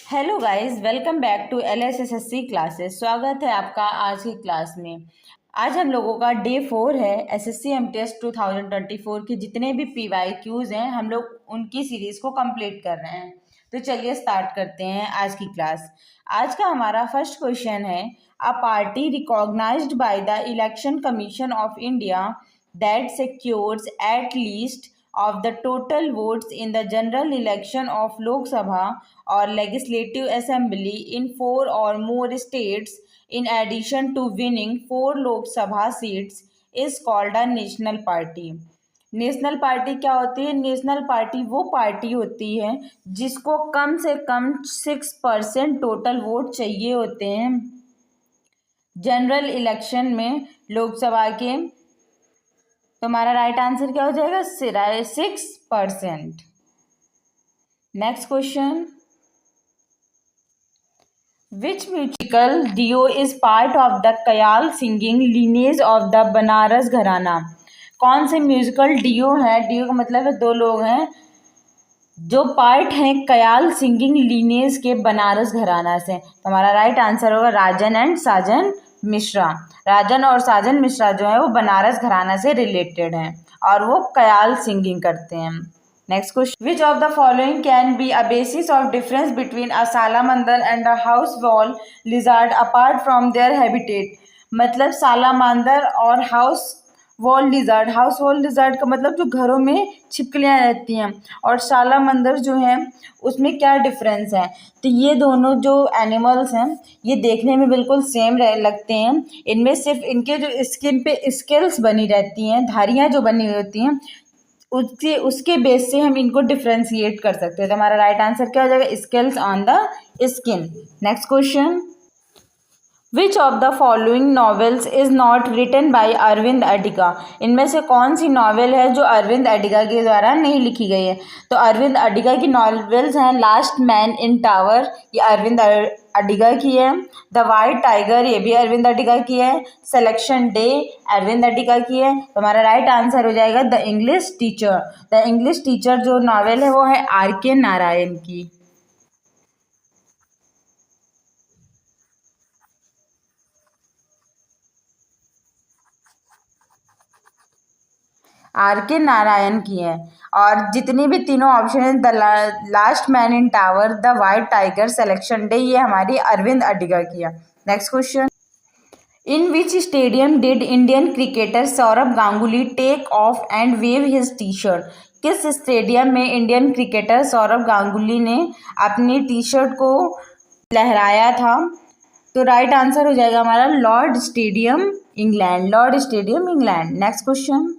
Hello guys, welcome back to LSSSC classes. स्वागत है आपका आज की क्लास में। आज हम लोगों का डे 4 है। SSC MTS 2024 के जितने भी PYQs हैं हम लोग उनकी सीरीज को कंप्लीट कर रहे हैं। तो चलिए स्टार्ट करते हैं आज की क्लास। आज का हमारा फर्स्ट क्वेश्चन है, a party recognised by the election commission of India that secures at least of the total votes in the general election of Lok Sabha or Legislative Assembly in 4 or more states in addition to winning 4 Lok Sabha seats is called a national party. National party क्या होती है? National party वो party होती है जिसको कम से कम 6% total vote चाहिए होते हैं जनरल इलेक्शन में लोकसभा के। तो हमारा राइट आंसर क्या हो जाएगा? 6%। Next question, which musical duo is part of the khayal singing lineage of the Banaras gharana? कौन से म्यूजिकल डियो है? डियो का मतलब है दो लोग हैं जो पार्ट हैं कयाल सिंगिंग लीनेज के बनारस घराना से। तो हमारा राइट आंसर होगा राजन एंड साजन मिश्रा। राजन और साजन मिश्रा जो है वो बनारस घराना से रिलेटेड हैं और वो कयाल सिंगिंग करते हैं। Next question, which of the following can be a basis of difference between a salamander and a house wall lizard apart from their habitat? मतलब सालामांदर और हाउस वॉल लिजार्ड का मतलब जो घरों में छिपकलियाँ रहती हैं, और सालामांदर जो है उसमें क्या डिफरेंस है? तो ये दोनों जो एनिमल्स हैं ये देखने में बिल्कुल सेम लगते हैं। इनमें सिर्फ इनके जो स्किन पे स्केल्स बनी रहती हैं, धारियाँ जो बनी होती हैं, उसके बेस से हम इनको डिफ्रेंशिएट कर सकते हैं। तो हमारा राइट आंसर क्या हो जाएगा? Scales on the skin. Next question, which of the following novels is not written by Aravind Adiga? इनमें से कौन सी नॉवेल है जो अरविंद अडिगा के द्वारा नहीं लिखी गई है? तो अरविंद अडिगा की नॉवेल्स हैं लास्ट मैन इन टावर, ये अरविंद अडिगा की है। द वाइट टाइगर, ये भी अरविंद अडिगा की है। सिलेक्शन डे अरविंद अडिगा की है। तो हमारा राइट आंसर हो जाएगा the English teacher. The English teacher जो नॉवेल है वो है RK नारायण की। RK नारायण की है। और जितनी भी तीनों ऑप्शन है, the last man in tower, the white tiger, selection day, ये हमारी अरविंद अडिगा की है। Next question, in which stadium did Indian cricketer Sourav Ganguly take off and wave his T shirt? किस स्टेडियम में इंडियन क्रिकेटर सौरभ गांगुली ने अपनी टी शर्ट को लहराया था? तो राइट आंसर हो जाएगा हमारा Lord stadium England. Lord stadium England. Next question,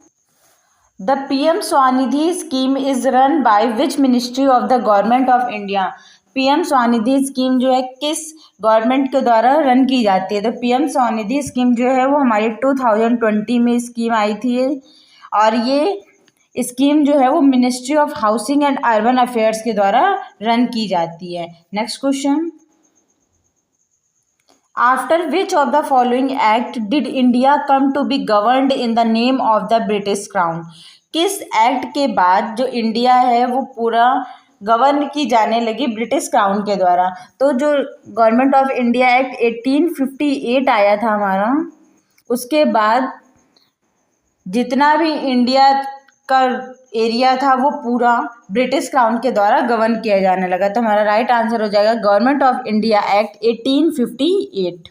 the PM Svanidhi scheme is run by which ministry of the government of India? PM Svanidhi scheme जो है किस गवर्नमेंट के द्वारा रन की जाती है? तो PM स्वनिधि स्कीम जो है वो हमारी 2020 में स्कीम आई थी, और ये स्कीम जो है वो ministry of housing and urban affairs के द्वारा रन की जाती है। Next question, after which of the following act did India come to be governed in the name of the British crown? किस एक्ट के बाद जो इंडिया है वो पूरा गवर्न की जाने लगी ब्रिटिश क्राउन के द्वारा? तो जो गवर्नमेंट ऑफ इंडिया एक्ट 1858 आया था हमारा, उसके बाद जितना भी इंडिया का एरिया था वो पूरा ब्रिटिश क्राउन के द्वारा गवर्न किया जाने लगा। तो हमारा राइट आंसर हो जाएगा government of India act 1858।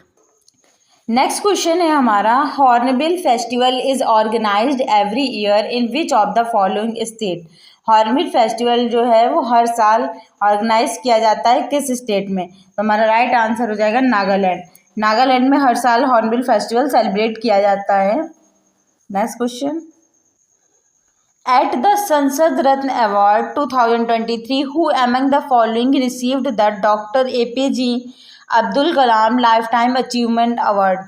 Next question है हमारा, hornbill festival is organised every year in which of the following state? Hornbill festival जो है वो हर साल ऑर्गेनाइज किया जाता है किस स्टेट में? तो हमारा राइट आंसर हो जाएगा नागालैंड। नागालैंड में हर साल हॉर्नबिल फेस्टिवल सेलिब्रेट किया जाता है। Next question, at the Sansad Ratna Award 2023, who among the following received the Dr. APJ Abdul Kalam Lifetime Achievement Award?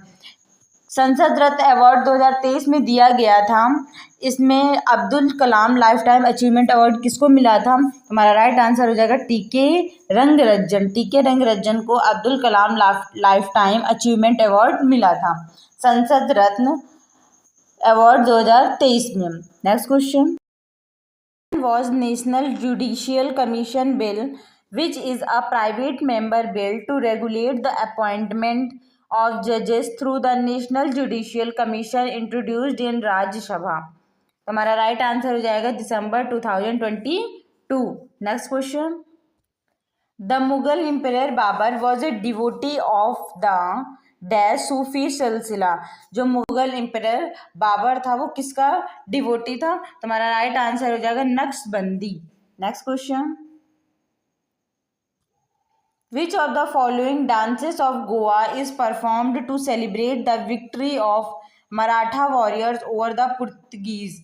संसद रत्न अवार्ड 2023 में दिया गया था। इसमें Abdul Kalam life time achievement award किसको मिला था? हमारा राइट आंसर हो जाएगा TK रंगरज्जन। TK रंगरज्जन को Abdul Kalam life time achievement award मिला था संसद रत्न अवार्ड 2023 में। Next question, was national judicial commission bill which is a private member bill to regulate the appointment of judges through the National Judicial Commission introduced in Rajya Sabha. हमारा right answer हो जाएगा दिसंबर 2022. Next question. The Mughal empire Babur was a devotee of the dash Sufi silsila. जो Mughal empire Babar था वो किसका devotee था? तुम्हारा राइट आंसर हो जाएगा Naqshbandi. Next question. Which of the following dances of Goa is performed to celebrate the victory of Maratha warriors over the Portuguese?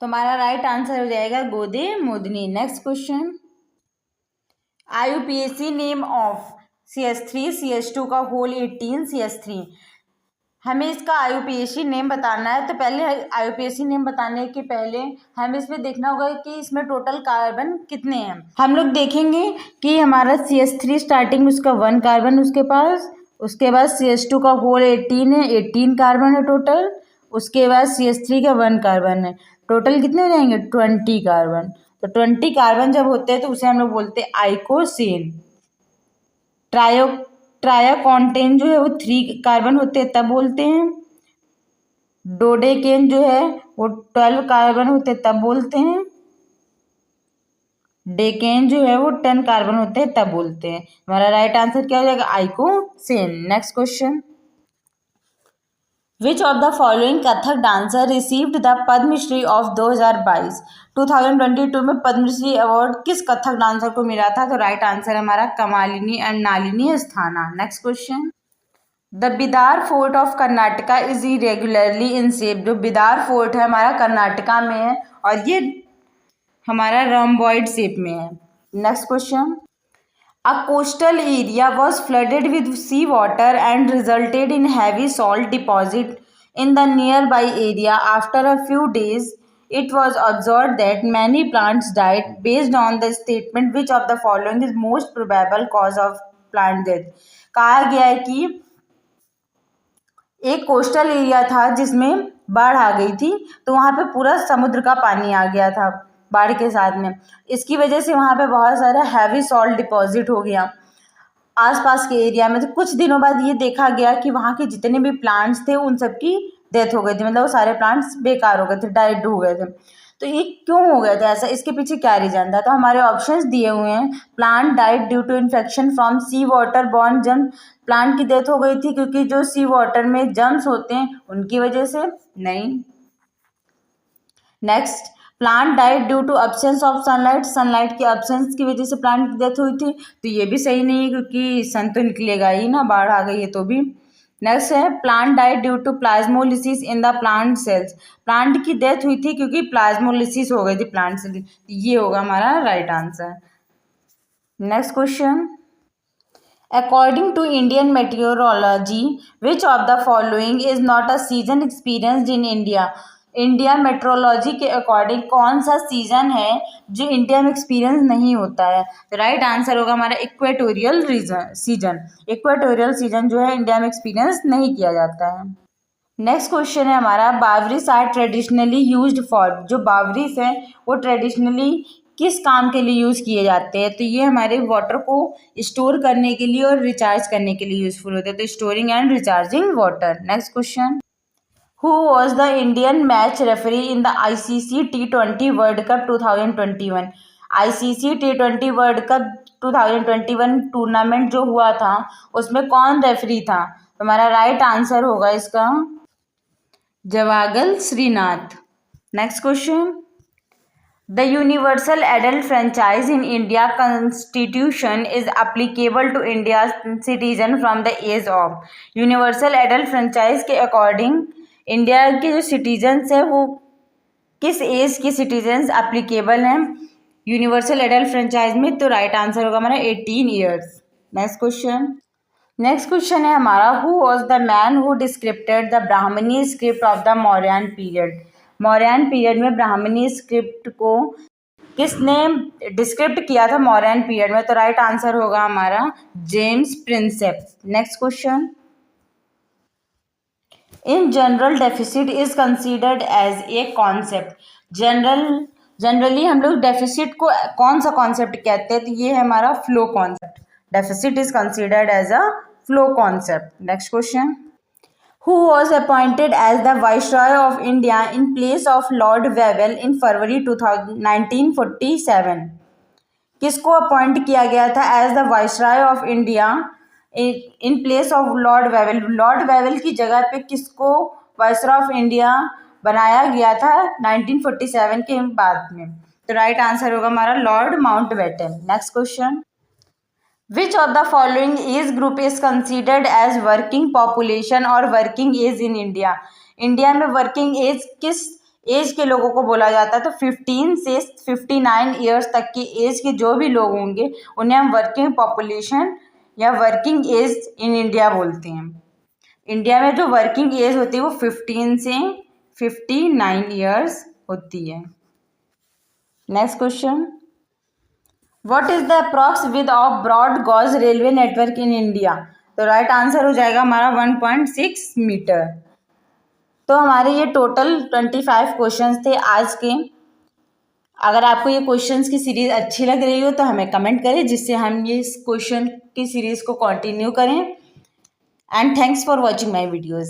तुम्हारा right answer हो जाएगा गोदे मोदनी. Next question. IUPAC name of CS3 CS2 का whole 18 CS3. हमें इसका IUPAC name बताना है. तो पहले IUPAC नेम बताने के पहले हमें इसमें देखना होगा कि इसमें टोटल कार्बन कितने हैं. हम लोग देखेंगे कि हमारा CS3 स्टार्टिंग उसका 1 कार्बन उसके पास, उसके बाद CS2 का होल 18 है, 18 कार्बन है टोटल. उसके बाद CS3 का 1 कार्बन है. टोटल कितने हो जाएंगे? 20 कार्बन. तो 20 कार्बन जब होते हैं तो उसे हम लोग बोलते हैं आइकोसेन. ट्रायोकॉन्टेन जो है वो 3 कार्बन होते हैं तब बोलते हैं. डोडेकेन जो है वो 12 कार्बन होते हैं तब बोलते हैं. डेकेन जो है वो 10 कार्बन होते हैं तब बोलते हैं. हमारा राइट आंसर क्या हो जाएगा? Icosane. Next question. Which of the following Kathak dancer received the Padmashri of 2022? 2022 में पद्मश्री अवार्ड किस कथक डांसर को मिला था? तो राइट आंसर हमारा Kamalini and Nalini Asthana. Next question. The Bidar fort of Karnataka is irregularly in shape. जो बिदार फोर्ट है हमारा कर्नाटका में है और ये हमारा rhomboid शेप में है. Next question. A coastal area was flooded with sea water and resulted in heavy salt deposit in the nearby area. After a few days, it was observed that many plants died. Based on the statement, which of the following is most probable cause of plant death? कहा गया है कि एक coastal area था जिसमें बाढ़ आ गई थी, तो वहाँ पे पूरा समुद्र का पानी आ गया था बाढ़ के साथ में. इसकी वजह से वहाँ पे बहुत सारा हैवी सॉल्ट डिपॉजिट हो गया आसपास के एरिया में. तो कुछ दिनों बाद ये देखा गया कि वहाँ के जितने भी प्लांट्स थे उन सब की डेथ हो गई थी. मतलब वो सारे प्लांट्स बेकार हो गए थे, डाइड हो गए थे. तो ये क्यों हो गया था ऐसा? इसके पीछे क्या रीजन था? तो हमारे ऑप्शंस दिए हुए हैं. Plant died due to infection from sea water borne germ. Plant की डेथ हो गई थी क्योंकि जो सी वाटर में जर्म्स होते हैं उनकी वजह से. नहीं. Next. Plant died due to absence of sunlight. Sunlight की अब्सेंस की वजह से प्लांट की डेथ हुई थी. तो ये भी सही नहीं है क्योंकि सन तो निकलेगा ही ना, बाढ़ आ गई है तो भी. नेक्स्ट है plant died due to plasmolysis in the plant cells. Plant की डेथ हुई थी क्योंकि प्लाज्मोलिसिस हो गई थी प्लांट सेल. ये होगा हमारा right answer. Next question. According to Indian meteorology, which of the following is not a season experienced in India? India metrology के अकॉर्डिंग कौन सा सीजन है जो इंडिया में एक्सपीरियंस नहीं होता है? तो राइट आंसर होगा हमारा इक्वेटोरियल सीजन. इक्वेटोरियल सीजन जो है इंडिया में एक्सपीरियंस नहीं किया जाता है. नेक्स्ट क्वेश्चन है हमारा. बावरीज आर ट्रेडिशनली यूज्ड फॉर. जो बावरीज हैं वो ट्रेडिशनली किस काम के लिए यूज़ किए जाते हैं? तो ये हमारे वाटर को स्टोर करने के लिए और रिचार्ज करने के लिए यूजफुल होते हैं. तो storing and recharging water. Next question. Who was the Indian match referee in the ICC T20 world cup 2021? ICC T20 world cup 2021 tournament जो हुआ था उसमें कौन रेफरी था? तो हमारा राइट आंसर होगा इसका Javagal Srinath. Next question. The universal adult franchise in India constitution is applicable to India's citizen from the age of. Universal adult franchise के अकॉर्डिंग इंडिया के जो सिटीजन्स हैं वो किस एज के सिटीजन्स एप्लीकेबल हैं यूनिवर्सल एडल्ट फ्रेंचाइज में? तो राइट आंसर होगा हमारा 18 years. Next question. Next question है हमारा. Who was the man who descripted the Brahmani script of the Mauryan period? Mauryan period में ब्राह्मणी स्क्रिप्ट को किसने डिस्क्रिप्ट किया था मौर्यन पीरियड में? तो राइट आंसर होगा हमारा James Prinsep. Next question. In general deficit is considered as a concept. General generally हम लोग डेफिसिट को कौन सा कॉन्सेप्ट कहते हैं, तो ये है हमारा flow concept. Deficit is considered as a flow concept. Next question, who was appointed as the viceroy of India in place of Lord Wavell in February 1947? किसको अपॉइंट किया गया था as the viceroy of India in place of Lord Wavell? Lord Wavell की जगह पे किसको viceroy of India बनाया गया था 1947 के बाद में? तो राइट आंसर होगा हमारा Lord Mountbatten. Next question, which of the following age group is considered as working population और working age in India? India में वर्किंग एज किस एज के लोगों को बोला जाता है? तो 15 से 59 ईयर्स तक की एज के जो भी लोग होंगे उन्हें हम वर्किंग पॉपुलेशन या वर्किंग एज इन इंडिया बोलते हैं। इंडिया में जो वर्किंग एज होती है वो 15 से 59 ईयर्स होती है। Next question, what is the approx width of broad gauge railway network in India? तो राइट आंसर हो जाएगा हमारा 1.6 मीटर। तो हमारे ये टोटल 25 क्वेश्चंस थे आज के। अगर आपको ये क्वेश्चंस की सीरीज अच्छी लग रही हो तो हमें कमेंट करें, जिससे हम ये इस क्वेश्चन की सीरीज को कंटिन्यू करें। And thanks for watching my videos.